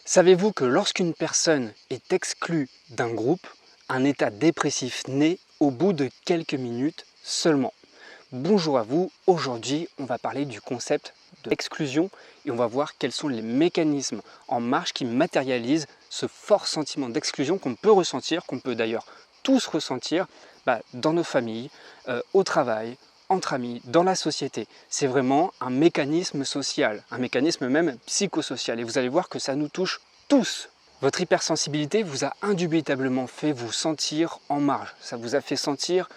Savez-vous que lorsqu'une personne est exclue d'un groupe, un état dépressif naît au bout de quelques minutes seulement? Bonjour à vous, aujourd'hui on va parler du concept de l'exclusion et on va voir quels sont les mécanismes en marche qui matérialisent ce fort sentiment d'exclusion qu'on peut ressentir, qu'on peut d'ailleurs tous ressentir dans nos familles, au travail, entre amis, dans la société. C'est vraiment un mécanisme social, un mécanisme même psychosocial. Et vous allez voir que ça nous touche tous. Votre hypersensibilité vous a indubitablement fait vous sentir en marge. Ça vous a fait sentir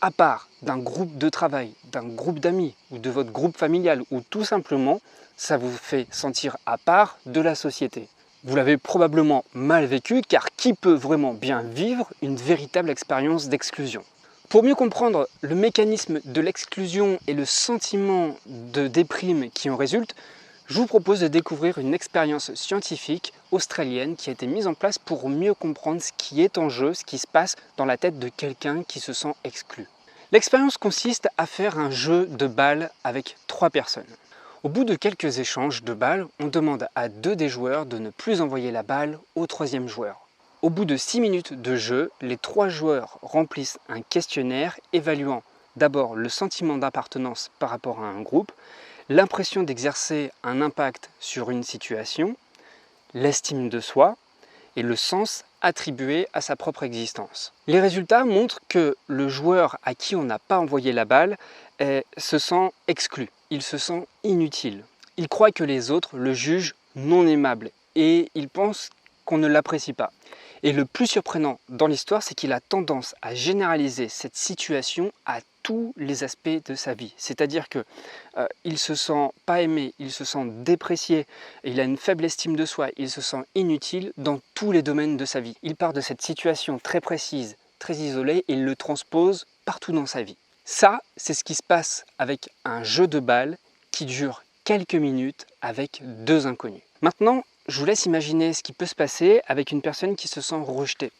à part d'un groupe de travail, d'un groupe d'amis ou de votre groupe familial, ou tout simplement, ça vous fait sentir à part de la société. Vous l'avez probablement mal vécu, car qui peut vraiment bien vivre une véritable expérience d'exclusion? Pour mieux comprendre le mécanisme de l'exclusion et le sentiment de déprime qui en résulte, je vous propose de découvrir une expérience scientifique australienne qui a été mise en place pour mieux comprendre ce qui est en jeu, ce qui se passe dans la tête de quelqu'un qui se sent exclu. L'expérience consiste à faire un jeu de balles avec 3 personnes. Au bout de quelques échanges de balles, on demande à 2 des joueurs de ne plus envoyer la balle au 3e joueur. Au bout de 6 minutes de jeu, les 3 joueurs remplissent un questionnaire évaluant d'abord le sentiment d'appartenance par rapport à un groupe, l'impression d'exercer un impact sur une situation, l'estime de soi et le sens attribué à sa propre existence. Les résultats montrent que le joueur à qui on n'a pas envoyé la balle se sent exclu, il se sent inutile. Il croit que les autres le jugent non aimable et il pense qu'on ne l'apprécie pas. Et le plus surprenant dans l'histoire, c'est qu'il a tendance à généraliser cette situation à tous les aspects de sa vie. C'est-à-dire qu'il se sent pas aimé, il se sent déprécié, il a une faible estime de soi, il se sent inutile dans tous les domaines de sa vie. Il part de cette situation très précise, très isolée, et il le transpose partout dans sa vie. Ça, c'est ce qui se passe avec un jeu de balles qui dure quelques minutes avec 2 inconnus. Maintenant, je vous laisse imaginer ce qui peut se passer avec une personne qui se sent rejetée,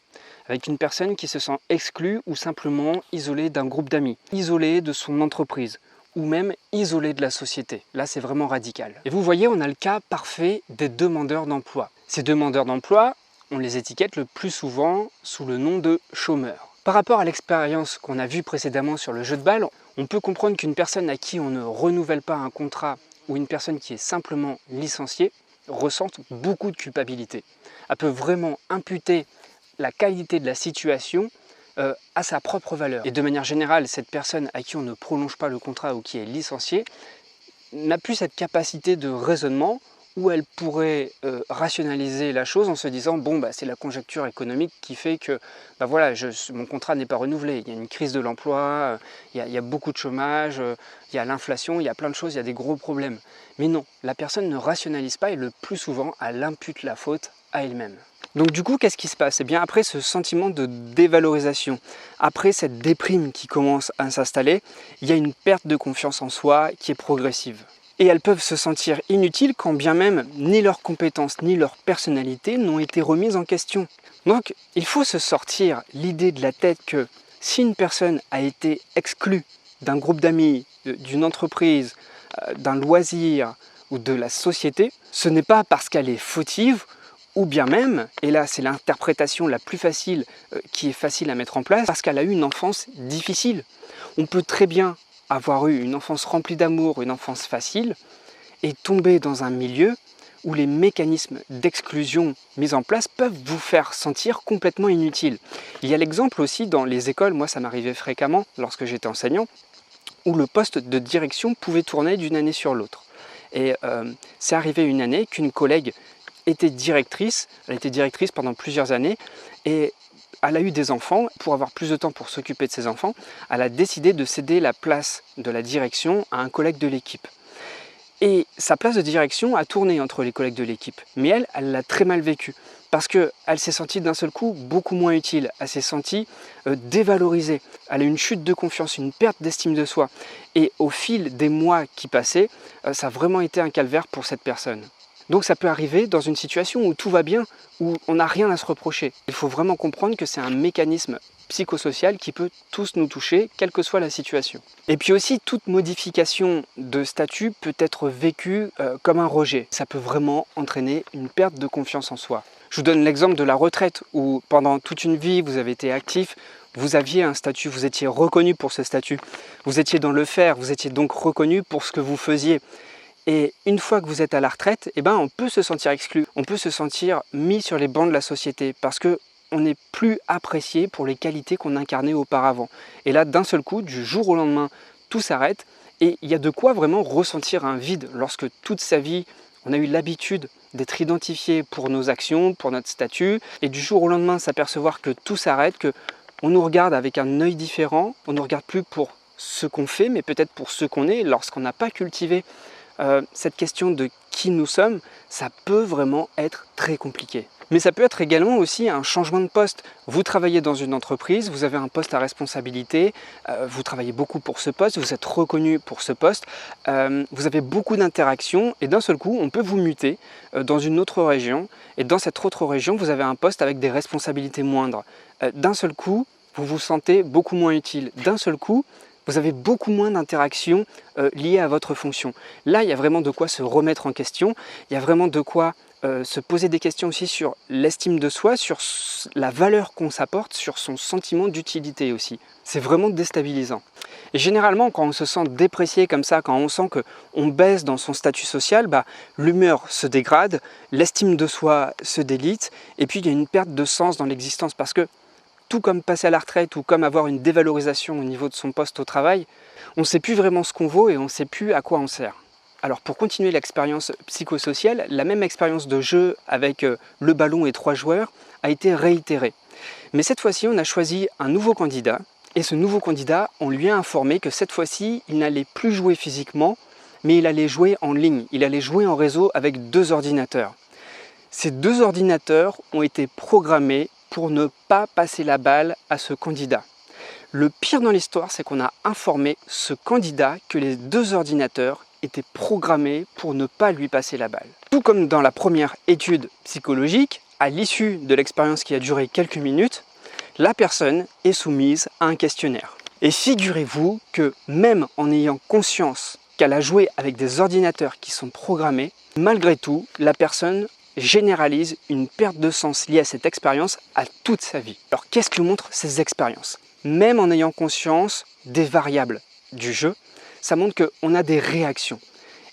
avec une personne qui se sent exclue ou simplement isolée d'un groupe d'amis, isolée de son entreprise ou même isolée de la société. Là, c'est vraiment radical. Et vous voyez, on a le cas parfait des demandeurs d'emploi. Ces demandeurs d'emploi, on les étiquette le plus souvent sous le nom de chômeurs. Par rapport à l'expérience qu'on a vue précédemment sur le jeu de balle, on peut comprendre qu'une personne à qui on ne renouvelle pas un contrat ou une personne qui est simplement licenciée ressentent beaucoup de culpabilité. Elle peut vraiment imputer la qualité de la situation à sa propre valeur. Et de manière générale, cette personne à qui on ne prolonge pas le contrat ou qui est licenciée n'a plus cette capacité de raisonnement où elle pourrait rationaliser la chose en se disant c'est la conjoncture économique qui fait que mon contrat n'est pas renouvelé, il y a une crise de l'emploi, il y a beaucoup de chômage, il y a l'inflation, il y a plein de choses, il y a des gros problèmes. Mais non, la personne ne rationalise pas et le plus souvent elle impute la faute à elle-même. Donc du coup, qu'est-ce qui se passe? Eh bien, après ce sentiment de dévalorisation, après cette déprime qui commence à s'installer, il y a une perte de confiance en soi qui est progressive. Et elles peuvent se sentir inutiles quand bien même ni leurs compétences ni leur personnalité n'ont été remises en question. Donc il faut se sortir l'idée de la tête que si une personne a été exclue d'un groupe d'amis, d'une entreprise, d'un loisir ou de la société, ce n'est pas parce qu'elle est fautive ou bien même, et là c'est l'interprétation la plus facile qui est facile à mettre en place, parce qu'elle a eu une enfance difficile. On peut très bien avoir eu une enfance remplie d'amour, une enfance facile, et tomber dans un milieu où les mécanismes d'exclusion mis en place peuvent vous faire sentir complètement inutile. Il y a l'exemple aussi dans les écoles, moi ça m'arrivait fréquemment lorsque j'étais enseignant, où le poste de direction pouvait tourner d'une année sur l'autre. Et c'est arrivé une année qu'une collègue était directrice, elle était directrice pendant plusieurs années, et elle a eu des enfants. Pour avoir plus de temps pour s'occuper de ses enfants, elle a décidé de céder la place de la direction à un collègue de l'équipe. Et sa place de direction a tourné entre les collègues de l'équipe. Mais elle l'a très mal vécu. Parce qu'elle s'est sentie d'un seul coup beaucoup moins utile. Elle s'est sentie dévalorisée. Elle a eu une chute de confiance, une perte d'estime de soi. Et au fil des mois qui passaient, ça a vraiment été un calvaire pour cette personne. Donc ça peut arriver dans une situation où tout va bien, où on n'a rien à se reprocher. Il faut vraiment comprendre que c'est un mécanisme psychosocial qui peut tous nous toucher, quelle que soit la situation. Et puis aussi, toute modification de statut peut être vécue comme un rejet. Ça peut vraiment entraîner une perte de confiance en soi. Je vous donne l'exemple de la retraite, où pendant toute une vie, vous avez été actif, vous aviez un statut, vous étiez reconnu pour ce statut, vous étiez dans le faire, vous étiez donc reconnu pour ce que vous faisiez. Et une fois que vous êtes à la retraite, on peut se sentir exclu, on peut se sentir mis sur les bancs de la société parce qu'on n'est plus apprécié pour les qualités qu'on incarnait auparavant. Et là, d'un seul coup, du jour au lendemain, tout s'arrête et il y a de quoi vraiment ressentir un vide lorsque toute sa vie, on a eu l'habitude d'être identifié pour nos actions, pour notre statut, et du jour au lendemain s'apercevoir que tout s'arrête, qu'on nous regarde avec un œil différent, on ne nous regarde plus pour ce qu'on fait, mais peut-être pour ce qu'on est, lorsqu'on n'a pas cultivé cette question de qui nous sommes, ça peut vraiment être très compliqué. Mais ça peut être également aussi un changement de poste. Vous travaillez dans une entreprise, vous avez un poste à responsabilité, vous travaillez beaucoup pour ce poste, vous êtes reconnu pour ce poste, vous avez beaucoup d'interactions et d'un seul coup, on peut vous muter dans une autre région et dans cette autre région, vous avez un poste avec des responsabilités moindres. D'un seul coup, vous vous sentez beaucoup moins utile. D'un seul coup, vous avez beaucoup moins d'interactions liées à votre fonction. Là, il y a vraiment de quoi se remettre en question, il y a vraiment de quoi se poser des questions aussi sur l'estime de soi, sur la valeur qu'on s'apporte, sur son sentiment d'utilité aussi. C'est vraiment déstabilisant. Et généralement, quand on se sent déprécié comme ça, quand on sent qu'on baisse dans son statut social, l'humeur se dégrade, l'estime de soi se délite, et puis il y a une perte de sens dans l'existence parce que tout comme passer à la retraite ou comme avoir une dévalorisation au niveau de son poste au travail, on ne sait plus vraiment ce qu'on vaut et on ne sait plus à quoi on sert. Alors pour continuer l'expérience psychosociale, la même expérience de jeu avec le ballon et 3 joueurs a été réitérée. Mais cette fois-ci, on a choisi un nouveau candidat et ce nouveau candidat, on lui a informé que cette fois-ci, il n'allait plus jouer physiquement, mais il allait jouer en ligne, il allait jouer en réseau avec 2 ordinateurs. Ces 2 ordinateurs ont été programmés pour ne pas passer la balle à ce candidat. Le pire dans l'histoire, c'est qu'on a informé ce candidat que les 2 ordinateurs étaient programmés pour ne pas lui passer la balle. Tout comme dans la première étude psychologique, à l'issue de l'expérience qui a duré quelques minutes, la personne est soumise à un questionnaire. Et figurez-vous que même en ayant conscience qu'elle a joué avec des ordinateurs qui sont programmés, malgré tout, la personne généralise une perte de sens liée à cette expérience à toute sa vie. Alors qu'est-ce que montrent ces expériences? Même en ayant conscience des variables du jeu, ça montre qu'on a des réactions.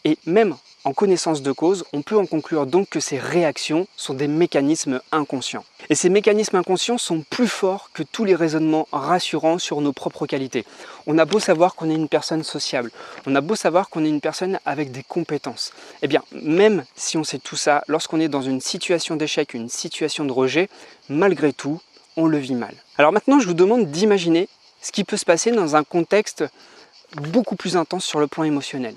Et même en connaissance de cause, on peut en conclure donc que ces réactions sont des mécanismes inconscients. Et ces mécanismes inconscients sont plus forts que tous les raisonnements rassurants sur nos propres qualités. On a beau savoir qu'on est une personne sociable, on a beau savoir qu'on est une personne avec des compétences. Eh bien, même si on sait tout ça, lorsqu'on est dans une situation d'échec, une situation de rejet, malgré tout, on le vit mal. Alors maintenant, je vous demande d'imaginer ce qui peut se passer dans un contexte beaucoup plus intense sur le plan émotionnel.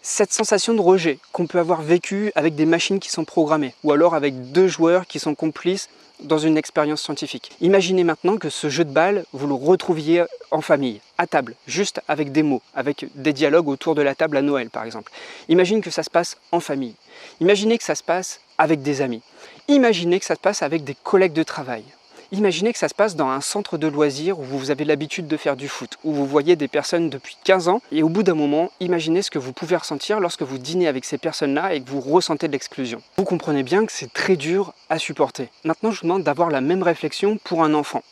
Cette sensation de rejet qu'on peut avoir vécue avec des machines qui sont programmées ou alors avec 2 joueurs qui sont complices dans une expérience scientifique. Imaginez maintenant que ce jeu de balle, vous le retrouviez en famille, à table, juste avec des mots, avec des dialogues autour de la table à Noël par exemple. Imaginez que ça se passe en famille. Imaginez que ça se passe avec des amis. Imaginez que ça se passe avec des collègues de travail. Imaginez que ça se passe dans un centre de loisirs où vous avez l'habitude de faire du foot, où vous voyez des personnes depuis 15 ans et au bout d'un moment, imaginez ce que vous pouvez ressentir lorsque vous dînez avec ces personnes-là et que vous ressentez de l'exclusion. Vous comprenez bien que c'est très dur à supporter. Maintenant, je vous demande d'avoir la même réflexion pour un enfant.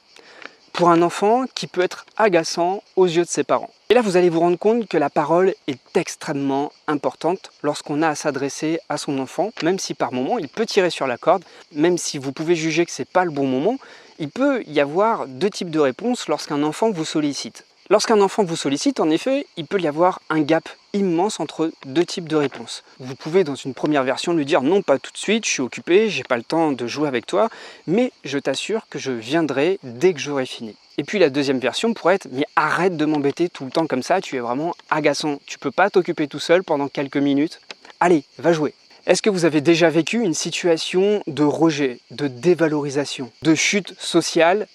Pour un enfant qui peut être agaçant aux yeux de ses parents. Et là, vous allez vous rendre compte que la parole est extrêmement importante lorsqu'on a à s'adresser à son enfant, même si par moment, il peut tirer sur la corde, même si vous pouvez juger que ce n'est pas le bon moment, il peut y avoir 2 types de réponses lorsqu'un enfant vous sollicite. Lorsqu'un enfant vous sollicite, en effet, il peut y avoir un gap immense entre 2 types de réponses. Vous pouvez, dans une première version, lui dire « Non, pas tout de suite, je suis occupé, j'ai pas le temps de jouer avec toi, mais je t'assure que je viendrai dès que j'aurai fini. » Et puis la deuxième version pourrait être « Mais arrête de m'embêter tout le temps comme ça, tu es vraiment agaçant. Tu peux pas t'occuper tout seul pendant quelques minutes. Allez, va jouer. » Est-ce que vous avez déjà vécu une situation de rejet, de dévalorisation, de chute sociale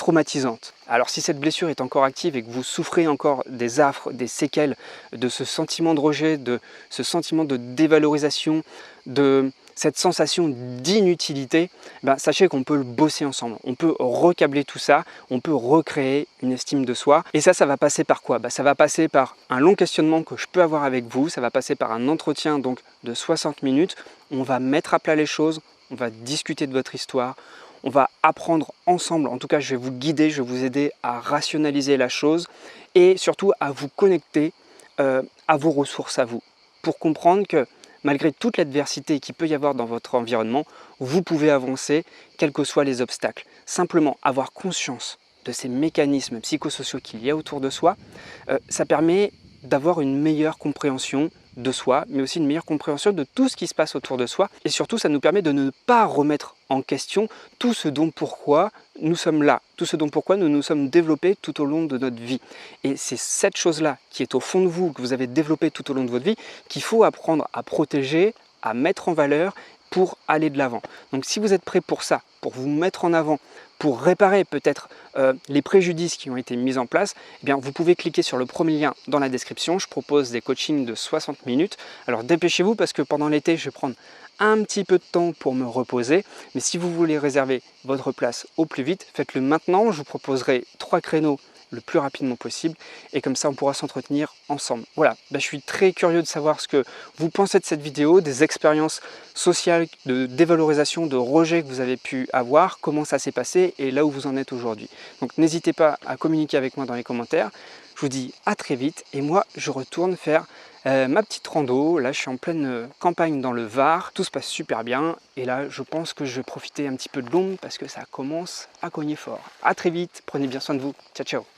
traumatisante. Alors si cette blessure est encore active et que vous souffrez encore des affres, des séquelles, de ce sentiment de rejet, de ce sentiment de dévalorisation, de cette sensation d'inutilité, sachez qu'on peut le bosser ensemble. On peut recabler tout ça, on peut recréer une estime de soi. Et ça va passer par quoi? Ça va passer par un long questionnement que je peux avoir avec vous, ça va passer par un entretien donc de 60 minutes. On va mettre à plat les choses, on va discuter de votre histoire, on va apprendre ensemble, en tout cas je vais vous guider, je vais vous aider à rationaliser la chose et surtout à vous connecter à vos ressources à vous, pour comprendre que malgré toute l'adversité qu'il peut y avoir dans votre environnement, vous pouvez avancer quels que soient les obstacles. Simplement avoir conscience de ces mécanismes psychosociaux qu'il y a autour de soi, ça permet d'avoir une meilleure compréhension de soi, mais aussi une meilleure compréhension de tout ce qui se passe autour de soi. Et surtout, ça nous permet de ne pas remettre en question tout ce dont pourquoi nous sommes là, tout ce dont pourquoi nous nous sommes développés tout au long de notre vie. Et c'est cette chose-là qui est au fond de vous, que vous avez développé tout au long de votre vie, qu'il faut apprendre à protéger, à mettre en valeur pour aller de l'avant. Donc si vous êtes prêt pour ça, pour vous mettre en avant, pour réparer peut-être les préjudices qui ont été mis en place, eh bien, vous pouvez cliquer sur le premier lien dans la description. Je propose des coachings de 60 minutes. Alors dépêchez-vous parce que pendant l'été, je vais prendre un petit peu de temps pour me reposer. Mais si vous voulez réserver votre place au plus vite, faites-le maintenant. Je vous proposerai 3 créneaux le plus rapidement possible et comme ça on pourra s'entretenir ensemble. Voilà, je suis très curieux de savoir ce que vous pensez de cette vidéo, des expériences sociales de dévalorisation, de rejet que vous avez pu avoir, comment ça s'est passé et là où vous en êtes aujourd'hui. Donc n'hésitez pas à communiquer avec moi dans les commentaires. Je vous dis à très vite et moi je retourne faire ma petite rando. Là je suis en pleine campagne dans le Var, tout se passe super bien et là je pense que je vais profiter un petit peu de l'ombre parce que ça commence à cogner fort. À très vite, prenez bien soin de vous, ciao ciao.